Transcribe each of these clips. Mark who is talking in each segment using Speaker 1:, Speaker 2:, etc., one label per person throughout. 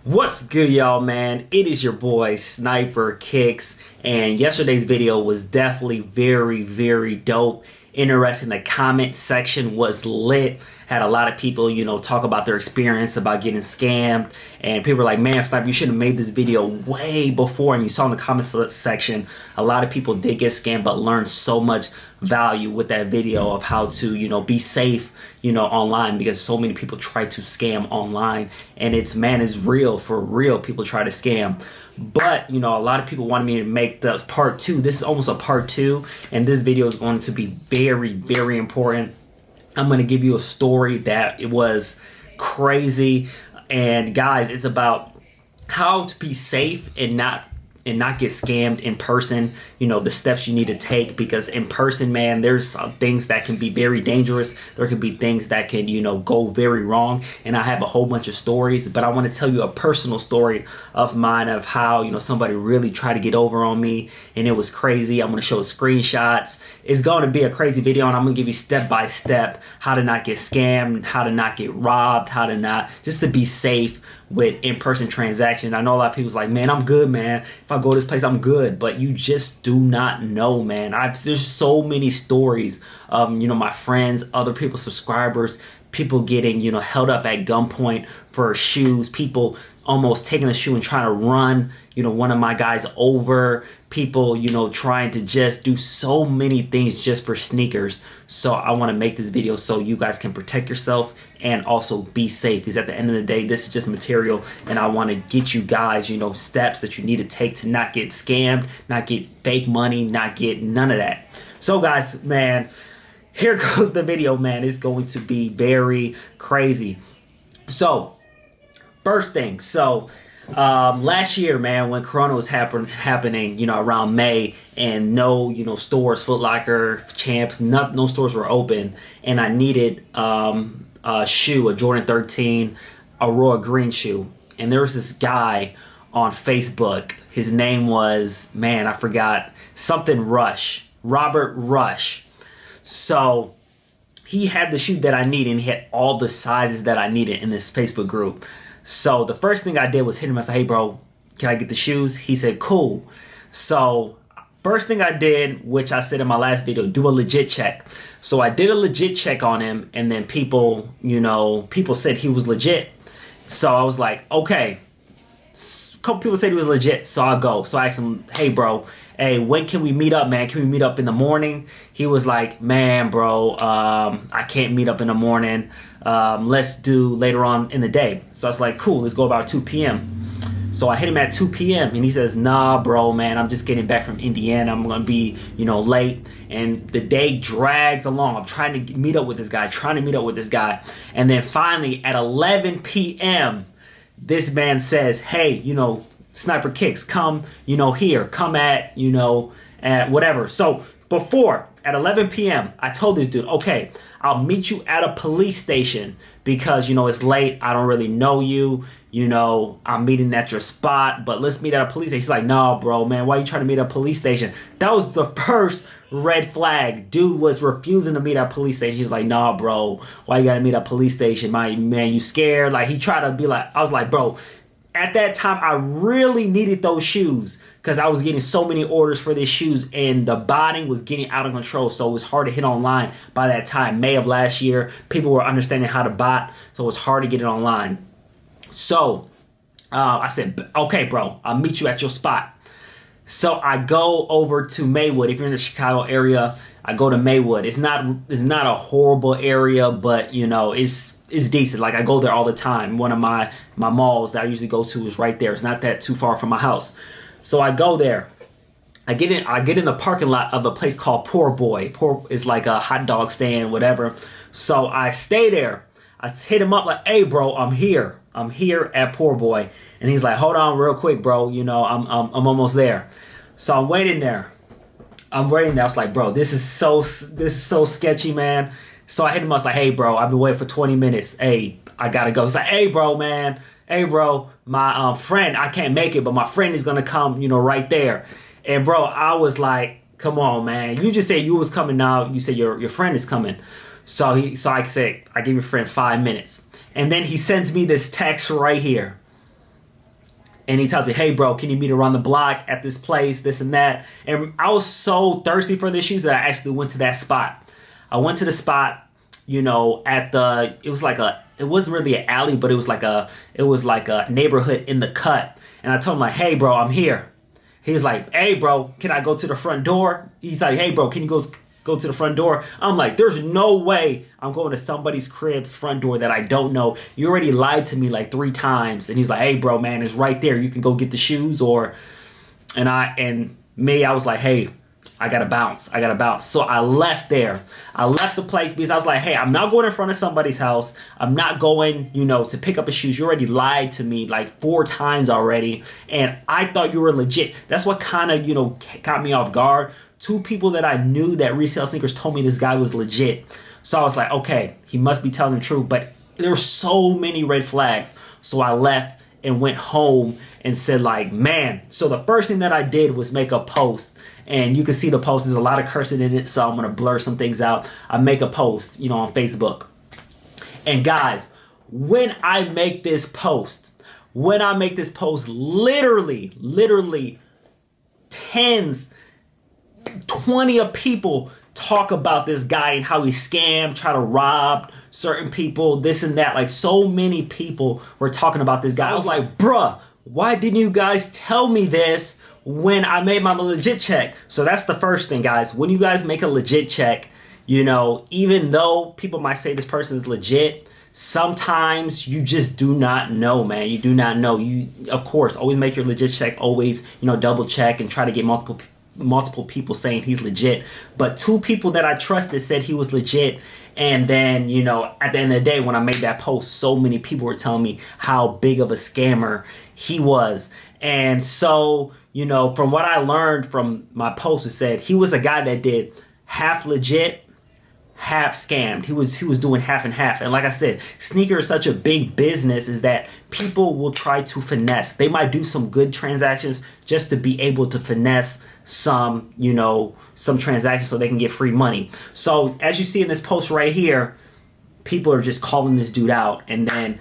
Speaker 1: What's good, y'all, man? It is your boy Sniper Kicks, and yesterday's video was definitely very dope. Interesting. The comment section was lit. Had a lot of people, talk about their experience about getting scammed, and people were like, man, Sniper, you should have made this video way before. And you saw in the comment section, a lot of people did get scammed, but learned so much value with that video of how to, be safe, online, because so many people try to scam online, and it's real, for real. People try to scam. But, a lot of people wanted me to make the part two. This is almost a part two, and this video is going to be very important. I'm going to give you a story that it was crazy. And guys, it's about how to be safe and not get scammed in person. The steps you need to take, because in person, man, there's things that can be very dangerous. There could be things that can, go very wrong. And I have a whole bunch of stories, but I want to tell you a personal story of mine of how, somebody really tried to get over on me, and it was crazy. I'm going to show screenshots. It's going to be a crazy video, and I'm going to give you step by step how to not get scammed, how to not get robbed, how to not, just to be safe with in-person transactions. I know a lot of people's like, man, I'm good, man. If I go to this place, I'm good. But you just do not know, man. There's so many stories of, my friends, other people, subscribers, people getting, held up at gunpoint for shoes, people almost taking a shoe and trying to run, one of my guys over, people, trying to just do so many things just for sneakers. So I want to make this video so you guys can protect yourself and also be safe, because at the end of the day, this is just material, and I want to get you guys, steps that you need to take to not get scammed, not get fake money, not get none of that. So guys, man, here goes the video, man. It's going to be very crazy. So first thing, last year, man, when Corona was happening, around May, and no, stores, Foot Locker, Champs, no stores were open, and I needed a shoe, a Jordan 13 Aurora green shoe, and there was this guy on Facebook. His name was, man, I forgot, something Rush, Robert Rush. So he had the shoe that I needed, and he had all the sizes that I needed in this Facebook group. So the first thing I did was hit him. I said, hey, bro, can I get the shoes? He said, cool. So first thing I did, which I said in my last video, do a legit check. So I did a legit check on him, and then people said he was legit. So I was like, okay. A couple people said he was legit, so I'll go. So I asked him, hey, bro, hey, when can we meet up, man? Can we meet up in the morning? He was like, man, bro, I can't meet up in the morning. Let's do later on in the day. So I was like, cool, let's go about 2 p.m. So I hit him at 2 p.m. and he says, nah, bro, man, I'm just getting back from Indiana. I'm going to be, late. And the day drags along. I'm trying to meet up with this guy, And then finally at 11 p.m., this man says, hey, Sniper Kicks, come, here, come at, at whatever. So before, at 11 p.m., I told this dude, okay, I'll meet you at a police station because, it's late. I don't really know you. I'm meeting at your spot, but let's meet at a police station. He's like, no, bro, man, why are you trying to meet at a police station? That was the first red flag. Dude was refusing to meet at a police station. He was like, nah, bro, why you gotta meet at a police station? Man, you scared? Like, he tried to be like, I was like, bro, at that time, I really needed those shoes because I was getting so many orders for these shoes, and the botting was getting out of control. So it was hard to hit online by that time. May of last year, people were understanding how to bot, so it was hard to get it online. So I said, okay, bro, I'll meet you at your spot. So I go over to Maywood. If you're in the Chicago area, I go to Maywood. It's not a horrible area, but it's decent. Like, I go there all the time. One of my malls that I usually go to is right there. It's not that too far from my house. So I go there. I get in the parking lot of a place called Poor Boy. Poor is like a hot dog stand, whatever. So I stay there. I hit him up like, hey, bro, I'm here. I'm here at Poor Boy. And he's like, hold on real quick, bro. I'm almost there. So I'm waiting there. I was like, bro, this is so sketchy, man. So I hit him up. I was like, hey, bro, I've been waiting for 20 minutes. Hey, I gotta go. He's like, hey, bro, man. Hey, bro, my friend, I can't make it, but my friend is gonna come, right there. And bro, I was like, come on, man. You just said you was coming now. You said your friend is coming. So I said, I give your friend 5 minutes. And then he sends me this text right here. And he tells me, hey, bro, can you meet around the block at this place, this and that? And I was so thirsty for the shoes that I actually went to that spot. I went to the spot, it wasn't really an alley, but it was like a neighborhood in the cut. And I told him like, hey, bro, I'm here. He's like, hey, bro, can I go to the front door? He's like, hey, bro, can you go to the front door? I'm like, there's no way I'm going to somebody's crib front door that I don't know. You already lied to me like 3 times. And he's like, hey, bro, man, it's right there. You can go get the shoes. I was like, hey, I gotta bounce. So I left there. I left the place because I was like, hey, I'm not going in front of somebody's house. I'm not going, to pick up the shoes. You already lied to me like 4 times already. And I thought you were legit. That's what kind of, caught me off guard. 2 people that I knew that resell sneakers told me this guy was legit. So I was like, okay, he must be telling the truth. But there were so many red flags. So I left and went home and said like, man. So the first thing that I did was make a post. And you can see the post, there's a lot of cursing in it, so I'm going to blur some things out. I make a post, on Facebook. And guys, when I make this post, literally tens, 20 of people talk about this guy and how he scammed, try to rob certain people, this and that. Like so many people were talking about this guy. I was like, bruh, why didn't you guys tell me this when I made my legit check? So that's the first thing, guys. When you guys make a legit check, even though people might say this person is legit, sometimes you just do not know, man. You do not know. You, of course, always make your legit check. Always, double check and try to get multiple people saying he's legit. But 2 people that I trusted said he was legit. And then, at the end of the day, when I made that post, so many people were telling me how big of a scammer he was. And so, from what I learned from my post, it said he was a guy that did half legit, half scammed. He was doing half and half. And like I said, sneaker is such a big business is that people will try to finesse. They might do some good transactions just to be able to finesse some transactions so they can get free money. So as you see in this post right here, people are just calling this dude out. And then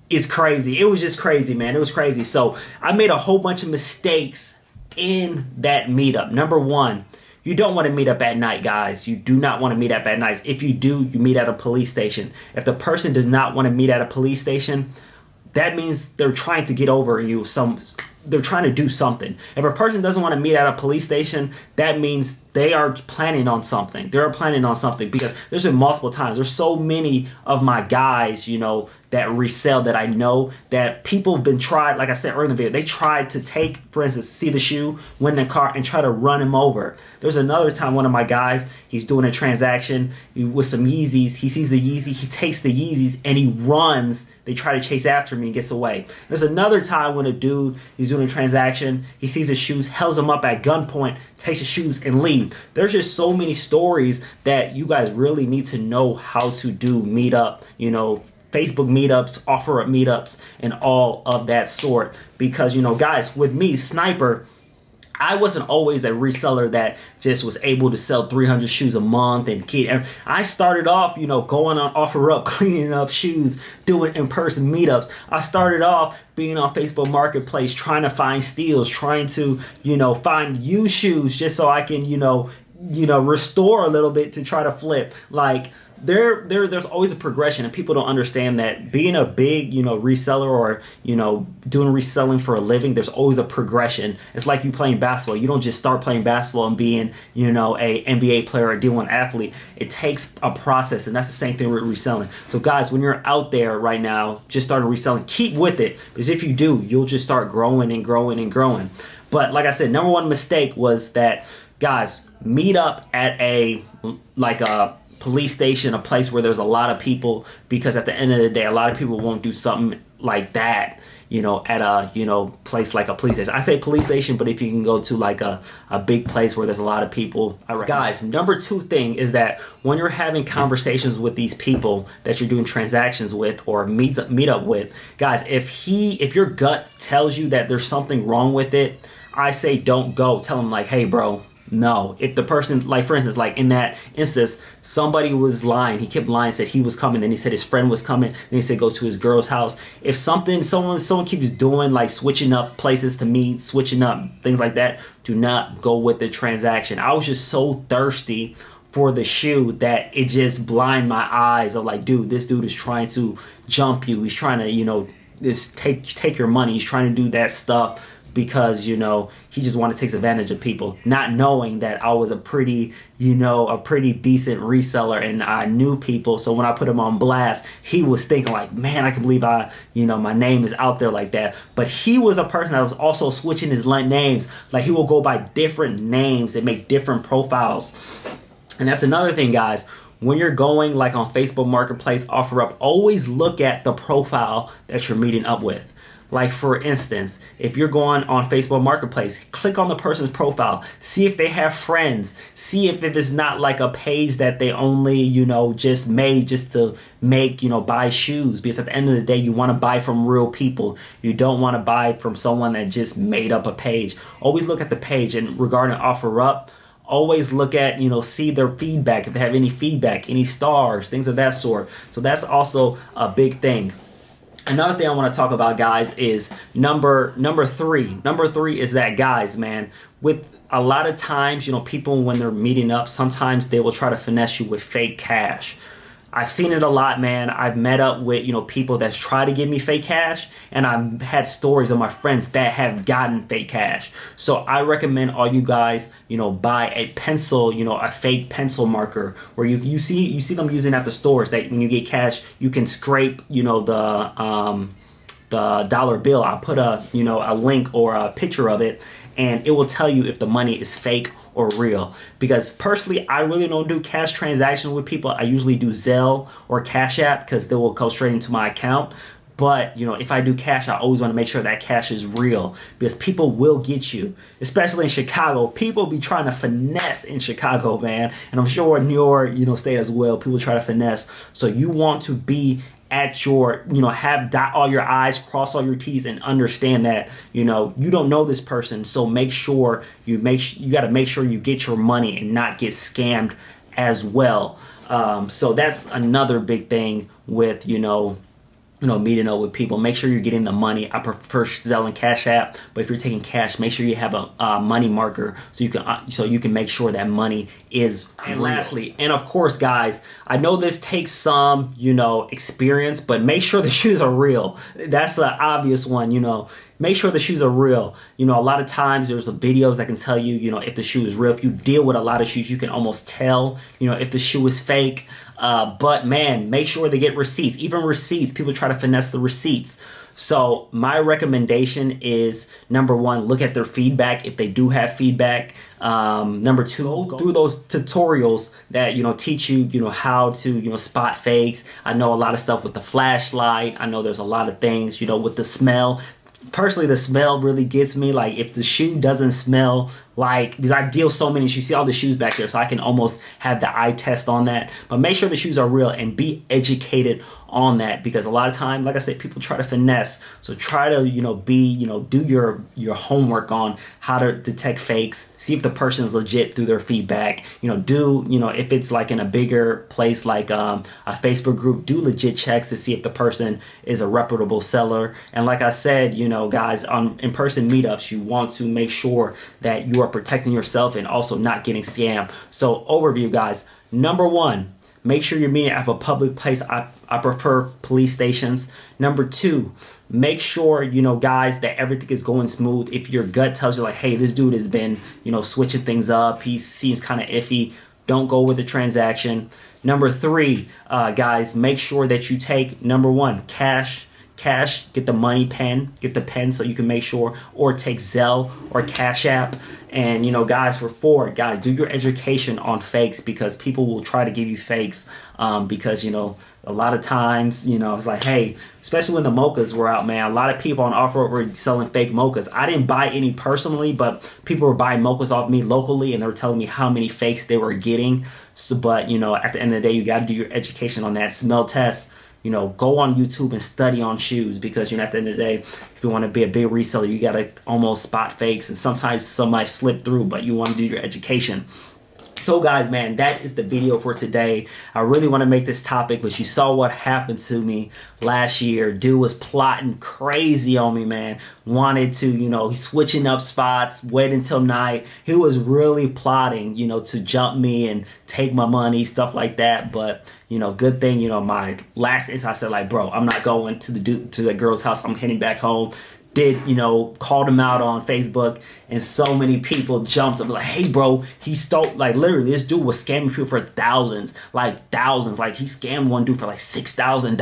Speaker 1: it's crazy. It was just crazy, man. It was crazy. So I made a whole bunch of mistakes in that meetup. Number 1, you don't want to meet up at night, guys. You do not want to meet up at night. If you do, you meet at a police station. If the person does not want to meet at a police station, that means they're trying to get over you. They're trying to do something. If a person doesn't want to meet at a police station, that means they are planning on something. They're planning on something because there's been multiple times. There's so many of my guys, that resell that I know that people have been tried, like I said earlier in the video, they tried to take, for instance, see the shoe, went in the car and try to run him over. There's another time one of my guys, he's doing a transaction with some Yeezys. He sees the Yeezy, he takes the Yeezys and he runs. They try to chase after me and gets away. There's another time when a dude, he's doing a transaction, he sees his shoes, held him up at gunpoint, takes his shoes and leave. There's just so many stories that you guys really need to know how to do meetup, Facebook meetups, offer up meetups, and all of that sort. Because, guys, with me, Sniper, I wasn't always a reseller that just was able to sell 300 shoes a month and I started off, going on OfferUp, cleaning up shoes, doing in-person meetups. I started off being on Facebook Marketplace, trying to find steals, trying to, find used shoes just so I can, restore a little bit to try to flip. Like, there's always a progression, and people don't understand that being a big, reseller or, doing reselling for a living, there's always a progression. It's like you playing basketball. You don't just start playing basketball and being, a NBA player or D1 athlete. It takes a process, and that's the same thing with reselling. So guys, when you're out there right now, just starting reselling, keep with it, because if you do, you'll just start growing and growing and growing. But like I said, number 1 mistake was that, guys, meet up at a police station, a place where there's a lot of people, because at the end of the day, a lot of people won't do something like that, at a, place like a police station. I say police station, but if you can go to like a big place where there's a lot of people. Guys, number 2 thing is that when you're having conversations with these people that you're doing transactions with or meet up with, guys, if your gut tells you that there's something wrong with it, I say don't go. Tell them like, hey, bro, No. If the person, like for instance, like in that instance, somebody was lying. He kept lying, said he was coming, then he said his friend was coming, then he said go to his girl's house. If someone keeps doing like switching up places to meet, switching up things like that, do not go with the transaction. I was just so thirsty for the shoe that it just blinded my eyes of like, dude, this dude is trying to jump you. He's trying to, this take your money. He's trying to do that stuff because, he just want to take advantage of people, not knowing that I was a pretty decent reseller and I knew people. So when I put him on blast, he was thinking like, man, I can believe my name is out there like that. But he was a person that was also switching his names. Like he will go by different names and make different profiles. And that's another thing, guys. When you're going like on Facebook Marketplace, OfferUp, always look at the profile that you're meeting up with. Like for instance, if you're going on Facebook Marketplace, click on the person's profile, see if they have friends, see if it's not like a page that they only, just made just to make, buy shoes. Because at the end of the day, you want to buy from real people. You don't want to buy from someone that just made up a page. Always look at the page. And regarding OfferUp, always look at, see their feedback, if they have any feedback, any stars, things of that sort. So that's also a big thing. Another thing I want to talk about, guys, is number three. Number three is that, guys, man, with a lot of times, people when they're meeting up, sometimes they will try to finesse you with fake cash. I've seen it a lot, man. I've met up with, people that's try to give me fake cash, and I've had stories of my friends that have gotten fake cash. So I recommend all you guys, buy a pencil, a fake pencil marker where you see them using at the stores that when you get cash, you can scrape, the dollar bill. I put a link or a picture of it, and it will tell you if the money is fake or real. Because personally, I really don't do cash transactions with people. I usually do Zelle or Cash App because they will go straight into my account. But, if I do cash, I always want to make sure that cash is real because people will get you, especially in Chicago. People be trying to finesse in Chicago, man. And I'm sure in your, state as well, people try to finesse. So you want to be at your, have dot all your I's, cross all your T's, and understand that, you don't know this person. So make sure you got to make sure you get your money and not get scammed as well. So that's another big thing with, meeting up with people. Make sure you're getting the money. I prefer Zelle and Cash App, but if you're taking cash, make sure you have a money marker so you can make sure that money is real. And lastly, and of course, guys, I know this takes some, experience, but make sure the shoes are real. That's an obvious one, Make sure the shoes are real. A lot of times there's videos that can tell you, if the shoe is real. If you deal with a lot of shoes, you can almost tell, if the shoe is fake. But man, make sure they get receipts. Even receipts, people try to finesse the receipts. So my recommendation is, number one, look at their feedback if they do have feedback. Number two, go through those tutorials that, teach you, how to, spot fakes. I know a lot of stuff with the flashlight. I know there's a lot of things, with the smell. Personally, the smell really gets me. Like if the shoe doesn't smell like, because I deal so many shoes, you see all the shoes back there, so I can almost have the eye test on that. But make sure the shoes are real and be educated on that, because a lot of time, like I said, people try to finesse. So try to, do your homework on how to detect fakes. See if the person is legit through their feedback. If it's like in a bigger place like a Facebook group, do legit checks to see if the person is a reputable seller. And like I said, guys, on in-person meetups, you want to make sure that you are protecting yourself and also not getting scammed. So overview, guys. Number one, make sure you're meeting at a public place. I prefer police stations. Number two, make sure, guys, that everything is going smooth. If your gut tells you like, hey, this dude has been, switching things up, he seems kind of iffy, don't go with the transaction. Number three, guys, make sure that you take, number one, cash, get the money pen, get the pen so you can make sure, or take Zelle or Cash App. And, guys, for four, guys, do your education on fakes, because people will try to give you fakes because, a lot of times, it's like, hey, especially when the mochas were out, man, a lot of people on OfferUp were selling fake mochas. I didn't buy any personally, but people were buying mochas off me locally, and they were telling me how many fakes they were getting. So, but, at the end of the day, you got to do your education on that. Smell test. go on YouTube and study on shoes, because at the end of the day, if you want to be a big reseller, you got to almost spot fakes, and sometimes somebody slip through, but you want to do your education. So guys, man, that is the video for today. I really want to make this topic, but you saw what happened to me last year. Dude was plotting crazy on me, man. Wanted to, he's switching up spots, wait until night. He was really plotting, to jump me and take my money, stuff like that. But, good thing, my last instance, I said, like, bro, I'm not going to the girl's house. I'm heading back home. Called him out on Facebook, and so many people jumped up like, hey bro, he stole, like, literally this dude was scamming people for thousands. Like he scammed one dude for like $6,000,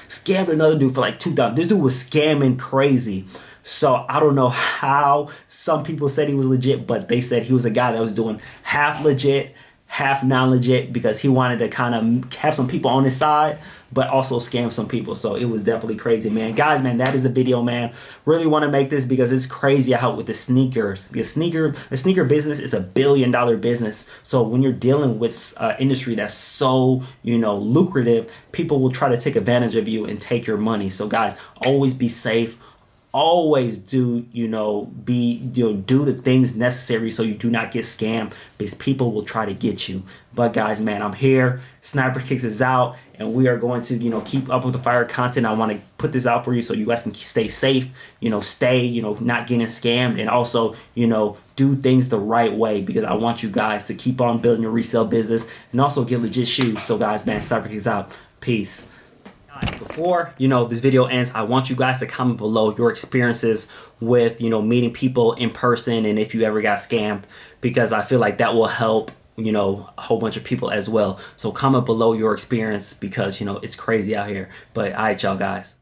Speaker 1: scammed another dude for like $2,000. This dude was scamming crazy. So I don't know how some people said he was legit, but they said he was a guy that was doing half legit, half non-legit, because he wanted to kind of have some people on his side, but also scam some people. So it was definitely crazy, man. Guys, man, that is the video, man. Really want to make this because it's crazy how with the sneakers. The sneaker business is $1 billion business. So when you're dealing with industry that's so, lucrative, people will try to take advantage of you and take your money. So guys, always be safe. Always do, do the things necessary so you do not get scammed, because people will try to get you. But guys, man, I'm here. Sniper Kicks is out, and we are going to, keep up with the fire content. I want to put this out for you so you guys can stay safe, stay, not getting scammed, and also, do things the right way, because I want you guys to keep on building your resale business and also get legit shoes. So guys, man, Sniper Kicks out. Peace. Before this video ends, I want you guys to comment below your experiences with meeting people in person, and if you ever got scammed, because I feel like that will help a whole bunch of people as well. So comment below your experience, because it's crazy out here. But all right, y'all guys.